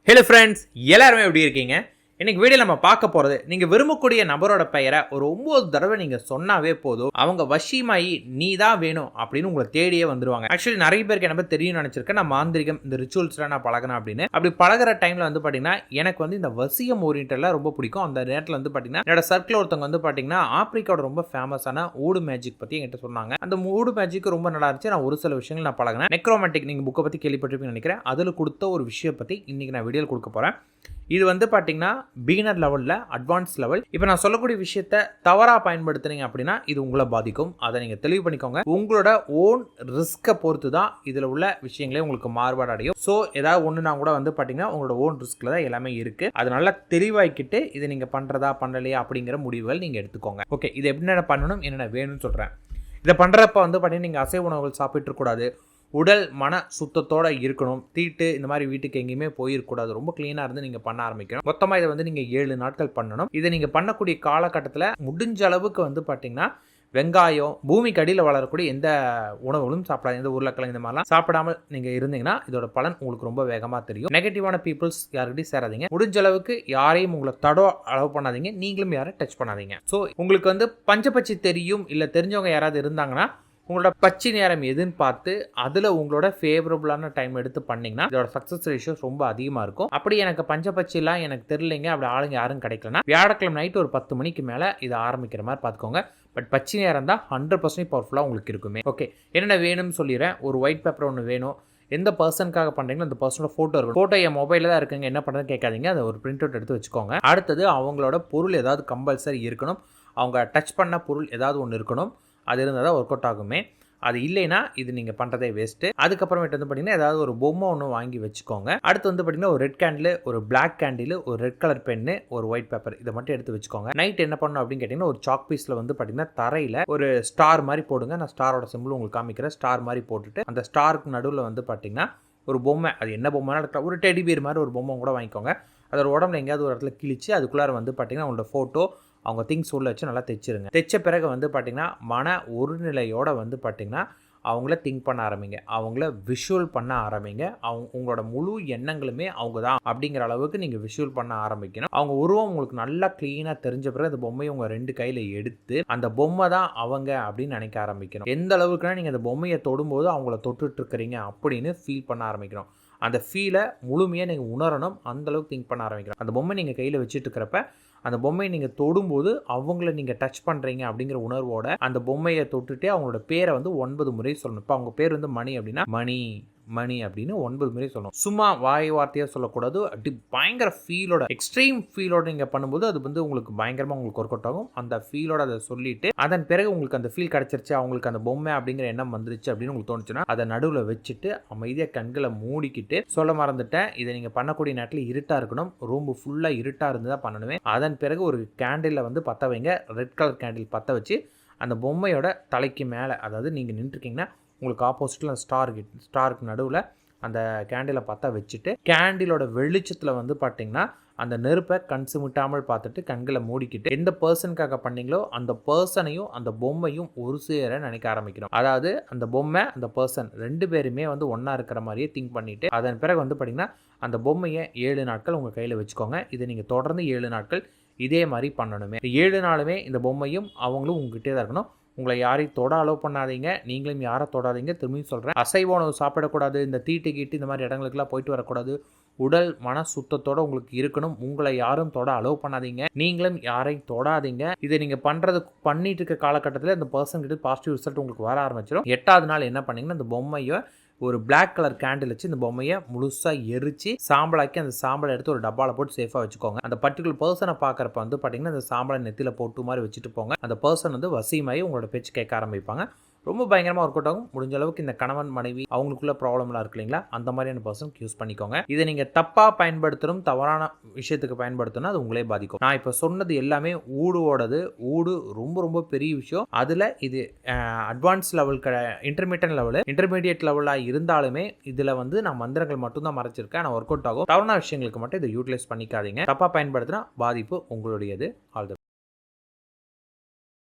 Hello friends, எல்லாருமே எப்படி இருக்கீங்க? இன்னைக்கு வீடியோ நம்ம பார்க்க போகிறது, நீங்கள் விரும்பக்கூடிய நபரோட பெயரை ஒரு 9 தடவை நீங்கள் சொன்னாவே போதும், அவங்க வசியமாயி நீ தான் வேணும் அப்படின்னு உங்களை தேடியே வந்துடுவாங்க. ஆக்சுவலி நிறைய பேருக்கு என்ன தெரியும் நினச்சிருக்கேன், நான் மாந்திரிகம் இந்த ரிச்சுவல்ஸ்லாம் நான் பழகினேன் அப்படின்னு. அப்படி பழகிற டைமில் வந்து பார்த்தீங்கன்னா எனக்கு வந்து இந்த வசியம் ஓரியன்டெல்லாம் ரொம்ப பிடிக்கும். அந்த நேரத்தில் வந்து பார்த்தீங்கன்னா என்னோட சர்க்கிள் ஒருத்தவங்க வந்து பார்த்தீங்கன்னா ஆப்பிரிக்காவோட ரொம்ப ஃபேமஸான ஊடு மேஜிக் பற்றி என்கிட்ட சொன்னாங்க. அந்த ஊடு மேஜிக் ரொம்ப நல்லா இருந்துச்சு. நான் ஒரு சில விஷயங்கள் நான் பழகினேன். நெக்ரோமேட்டிக் நீங்கள் புக்கை பற்றி கேள்விப்பட்டிருப்பீங்கன்னு நினைக்கிறேன். அதில் கொடுத்த ஒரு விஷயம் பற்றி இன்றைக்கி நான் வீடியோவில் கொடுக்க போகிறேன். இது வந்து பார்த்தீங்கன்னா பிகினர் லெவலில் அட்வான்ஸ் லெவல். இப்போ நான் சொல்லக்கூடிய விஷயத்தை தவறாக பயன்படுத்துனீங்க அப்படின்னா இது உங்களை பாதிக்கும். அதை நீங்கள் தெளிவு பண்ணிக்கோங்க. உங்களோட ஓன் ரிஸ்க்கை பொறுத்து தான் இதில் உள்ள விஷயங்களே உங்களுக்கு மாறுபாடு அடையும். ஸோ ஏதாவது ஒன்றுனா கூட வந்து பார்த்தீங்கன்னா உங்களோட ஓன் ரிஸ்கில் தான் எல்லாமே இருக்குது. அது நல்லா தெளிவாக்கிட்டு இதை நீங்கள் பண்ணுறதா பண்ணலையா அப்படிங்கிற முடிவுகள் நீங்கள் எடுத்துக்கோங்க. ஓகே, இது என்னென்ன பண்ணணும் என்னென்ன வேணும்னு சொல்கிறேன். இதை பண்ணுறப்ப வந்து பார்த்தீங்கன்னா நீங்கள் அசைவ உணவுகள் சாப்பிட்டுக்கூடாது. உடல் மன சுத்தத்தோடு இருக்கணும். தீட்டு இந்த மாதிரி வீட்டுக்கு எங்கேயுமே போயிருக்கூடாது. ரொம்ப க்ளீனாக இருந்து நீங்கள் பண்ண ஆரம்பிக்கணும். மொத்தமாக இதை வந்து நீங்கள் 7 நாட்கள் பண்ணணும். இதை நீங்கள் பண்ணக்கூடிய காலகட்டத்தில் முடிஞ்ச அளவுக்கு வந்து பார்த்தீங்கன்னா வெங்காயம், பூமிக்கு அடியில் வளரக்கூடிய எந்த உணவுகளும் சாப்பிடாது. எந்த உருளைக்கிழங்கு இந்த மாதிரிலாம் சாப்பிடாமல் நீங்கள் இருந்தீங்கன்னா இதோட பலன் உங்களுக்கு ரொம்ப வேகமாக தெரியும். நெகட்டிவான பீப்புள்ஸ் யாருக்கிட்டையும் சேராதீங்க. முடிஞ்ச அளவுக்கு யாரையும் உங்களை அலோவ் பண்ணாதீங்க. நீங்களும் யாரை டச் பண்ணாதீங்க. ஸோ உங்களுக்கு வந்து பஞ்சபட்சி தெரியும் இல்லை தெரிஞ்சவங்க யாராவது இருந்தாங்கன்னா உங்களோட பச்சை நேரம் எதுன்னு பார்த்து அதில் உங்களோட ஃபேவரபுளான டைம் எடுத்து பண்ணிங்கன்னா இதோட சக்ஸஸ் ரேஷியோஸ் ரொம்ப அதிகமாக இருக்கும். அப்படி எனக்கு பஞ்சபட்சிலாம் எனக்கு தெரியலைங்க, அப்படி ஆளுங்க யாரும் கிடைக்கலன்னா வியாழக்கிழமை நைட்டு ஒரு 10 மணிக்கு மேலே இதை ஆரம்பிக்கிற மாதிரி பார்த்துக்கோங்க. பட் பச்சை நேரம் தான் 100% பவர்ஃபுல்லாக உங்களுக்கு இருக்குமே. ஓகே, என்னென்ன வேணும்னு சொல்லிடுறேன். ஒரு ஒயிட் பேப்பர் ஒன்று வேணும். எந்த பர்சனுக்காக பண்ணுறீங்களோ அந்த பர்சனோட ஃபோட்டோ இருக்கும். ஃபோட்டோ என் மொபைலில் தான் இருக்குங்க, என்ன பண்ணுறதுன்னு கேட்காதீங்க. அதை ஒரு பிரிண்ட் அவுட் எடுத்து வச்சுக்கோங்க. அடுத்தது அவங்களோட பொருள் ஏதாவது கம்பல்சரி இருக்கணும். அவங்க டச் பண்ண பொருள் ஏதாவது ஒன்று இருக்கணும். அது இருந்தால் தான் ஒர்க் அவுட் ஆகுமே. அது இல்லைன்னா இது நீங்கள் பண்ணுறதே வேஸ்ட்டு. அதுக்கப்புறமேட்டு வந்து பார்த்தீங்கன்னா ஏதாவது ஒரு பொம்மை ஒன்று வாங்கி வச்சுக்கோங்க. அடுத்து வந்து பார்த்தீங்கன்னா ஒரு ரெட் கேண்டில், ஒரு பிளாக் கேண்டில், ஒரு ரெட் கலர் பென்னு, ஒரு ஒயிட் பேப்பர், இதை மட்டும் எடுத்து வச்சுக்கோங்க. நைட் என்ன பண்ணணும் அப்படின்னு கேட்டிங்கன்னா ஒரு சாக் பீஸில் வந்து பார்த்தீங்கன்னா தரையில் ஒரு ஸ்டார் மாதிரி போடுங்க. நான் ஸ்டாரோட சிம்பிள் உங்களுக்கு காமிக்கிறேன். ஸ்டார் மாதிரி போட்டுட்டு அந்த ஸ்டாருக்கு நடுவில் வந்து பார்த்தீங்கன்னா ஒரு பொம்மை, அது என்ன பொம்மைனா ஒரு டெடி பியர் மாதிரி ஒரு பொம்மை கூட வாங்கிக்கோங்க. அதோட உடம்புல எங்கேயாவது ஒரு இடத்துல கிழிச்சு அதுக்குள்ளார வந்து பார்த்தீங்கன்னா உங்களோட ஃபோட்டோ அவங்க திங்ஸ் உள்ள வச்சு நல்லா தைச்சிருங்க. தைச்ச பிறகு வந்து பார்த்திங்கன்னா மன ஒருநிலையோடு வந்து பார்த்திங்கன்னா அவங்கள திங்க் பண்ண ஆரம்பிங்க. அவங்கள விஷுவல் பண்ண ஆரம்பிங்க. உங்களோட முழு எண்ணங்களுமே அவங்க தான் அப்படிங்கிற அளவுக்கு நீங்கள் விஷுவல் பண்ண ஆரம்பிக்கணும். அவங்க உருவம் உங்களுக்கு நல்லா க்ளீனாக தெரிஞ்ச பிறகு அந்த பொம்மையை உங்கள் 2 கையில் எடுத்து அந்த பொம்மை தான் அவங்க அப்படின்னு நினைக்க ஆரம்பிக்கணும். எந்த அளவுக்குனா நீங்கள் அந்த பொம்மையை தொடும்போது அவங்கள தொட்டுட்ருக்கிறீங்க அப்படின்னு ஃபீல் பண்ண ஆரம்பிக்கணும். அந்த ஃபீலை முழுமையாக நீங்கள் உணரணும். அந்தளவுக்கு திங்க் பண்ண ஆரம்பிக்கணும். அந்த பொம்மை நீங்கள் கையில் வச்சுட்டு இருக்கிறப்ப அந்த பொம்மையை நீங்கள் தொடும்போது அவங்கள நீங்கள் டச் பண்ணுறீங்க அப்படிங்கிற உணர்வோட அந்த பொம்மையை தொட்டுட்டே அவங்களோட பேரை வந்து 9 முறை சொல்லணும். இப்போ அவங்க பேர் வந்து மணி அப்படின்னா மணி மணி அப்படின்னு 9 முறை சொல்லணும். சும்மா வாய் வார்த்தையாக சொல்லக்கூடாது. அப்படி பயங்கர ஃபீலோட, எக்ஸ்ட்ரீம் ஃபீலோட நீங்கள் பண்ணும்போது அது வந்து உங்களுக்கு பயங்கரமாக உங்களுக்கு ஒர்க் அவுட் ஆகும். அந்த ஃபீலோட அதை சொல்லிட்டு அதன் பிறகு உங்களுக்கு அந்த ஃபீல் கிடச்சிருச்சு, அவங்களுக்கு அந்த பொம்மை அப்படிங்கிற எண்ணம் வந்துருச்சு அப்படின்னு உங்களுக்கு தோணுச்சுன்னா அதை நடுவில் வச்சுட்டு அமைதியாக கண்களை மூடிக்கிட்டு சொல்ல மறந்துட்டேன், இதை நீங்கள் பண்ணக்கூடிய நேரத்தில் இருட்டாக இருக்கணும். ரூம் ஃபுல்லாக இருட்டாக இருந்து தான் பண்ணணுமே. அதன் பிறகு ஒரு கேண்டிலில் வந்து பற்ற வைங்க. ரெட் கலர் கேண்டில் பற்ற வச்சு அந்த பொம்மையோட தலைக்கு மேலே, அதாவது நீங்கள் நின்றுருக்கீங்கன்னா உங்களுக்கு ஆப்போசிட்டில் அந்த ஸ்டாருக்கு நடுவில் அந்த கேண்டிலை பற்ற வச்சுட்டு கேண்டிலோட வெளிச்சத்தில் வந்து பார்த்தீங்கன்னா அந்த நெருப்பை கண் சிமிட்டாமல் பார்த்துட்டு கண்களை மூடிக்கிட்டு எந்த பர்சனுக்காக பண்ணீங்களோ அந்த பர்சனையும் அந்த பொம்மையும் ஒரு சேர நினைக்க ஆரம்பிக்கணும். அதாவது அந்த பொம்மை அந்த பர்சன் 2 பேருமே வந்து ஒன்றா இருக்கிற மாதிரியே திங்க் பண்ணிவிட்டு அதன் பிறகு வந்து பார்த்தீங்கன்னா அந்த பொம்மையை 7 நாட்கள் உங்கள் கையில் வச்சுக்கோங்க. இதை நீங்கள் தொடர்ந்து 7 நாட்கள் இதே மாதிரி பண்ணணுமே. 7 நாளுமே இந்த பொம்மையும் அவங்களும் உங்ககிட்டே தான் இருக்கணும். உங்களை யாரையும் தொட அலோவ் பண்ணாதீங்க. நீங்களும் யாரை தொடாதீங்க. திரும்பியும் சொல்கிறேன், அசைவ உணவு சாப்பிடக்கூடாது. இந்த தீட்டு இந்த மாதிரி இடங்களுக்குலாம் போயிட்டு வரக்கூடாது. உடல் மன சுத்தத்தோடு உங்களுக்கு இருக்கணும். உங்களை யாரும் தொட அலோவ் பண்ணாதீங்க. நீங்களும் யாரையும் தொடாதீங்க. இதை நீங்கள் பண்ணிட்டு இருக்க காலகட்டத்தில் இந்த பர்சன் கிட்ட பாசிட்டிவ் ரிசல்ட் உங்களுக்கு வர ஆரம்பிச்சிடும். 8வது நாள் என்ன பண்ணீங்கன்னா இந்த பொம்மையை ஒரு பிளாக் கலர் கேண்டில் வச்சு இந்த பொம்மையை முழுசாக எரிச்சு சாம்பலாக்கி அந்த சாம்பலை எடுத்து ஒரு டப்பாவில் போட்டு சேஃபாக வச்சுக்கோங்க. அந்த பர்டிகுலர் பர்சனை பார்க்குறப்ப வந்து பார்த்தீங்கன்னா அந்த சாம்பலை நெத்தியில் போட்டு மாதிரி வச்சுட்டு போங்க. அந்த பர்சன் வந்து வசியமாகி உங்களோட பேச்சு கேட்க ஆரம்பிப்பாங்க. ரொம்ப பயங்கரமாக ஒர்க் அவுட் ஆகும். முடிஞ்ச அளவுக்கு இந்த கணவன் மனைவி அவங்களுக்குள்ள ப்ராப்ளம்லாம் இருக்கு இல்லைங்களா, அந்த மாதிரியான பர்சனுக்கு யூஸ் பண்ணிக்கோங்க. இதை நீங்கள் தப்பாக பயன்படுத்தணும், தவறான விஷயத்துக்கு பயன்படுத்தணும், அது உங்களே பாதிக்கும். நான் இப்போ சொன்னது எல்லாமே ஊடு ரொம்ப ரொம்ப பெரிய விஷயம். அதில் இது அட்வான்ஸ் லெவல் இன்டர்மீடியட் லெவலாக இருந்தாலுமே இதில் வந்து நான் மந்திரங்கள் மட்டும்தான் மறைச்சிருக்கேன். நான் ஒர்க் அவுட் ஆகும். தவறான விஷயங்களுக்கு மட்டும் இதை யூட்டிலைஸ் பண்ணிக்காதீங்க. தப்பாக பயன்படுத்தினா பாதிப்பு உங்களுடையது. All the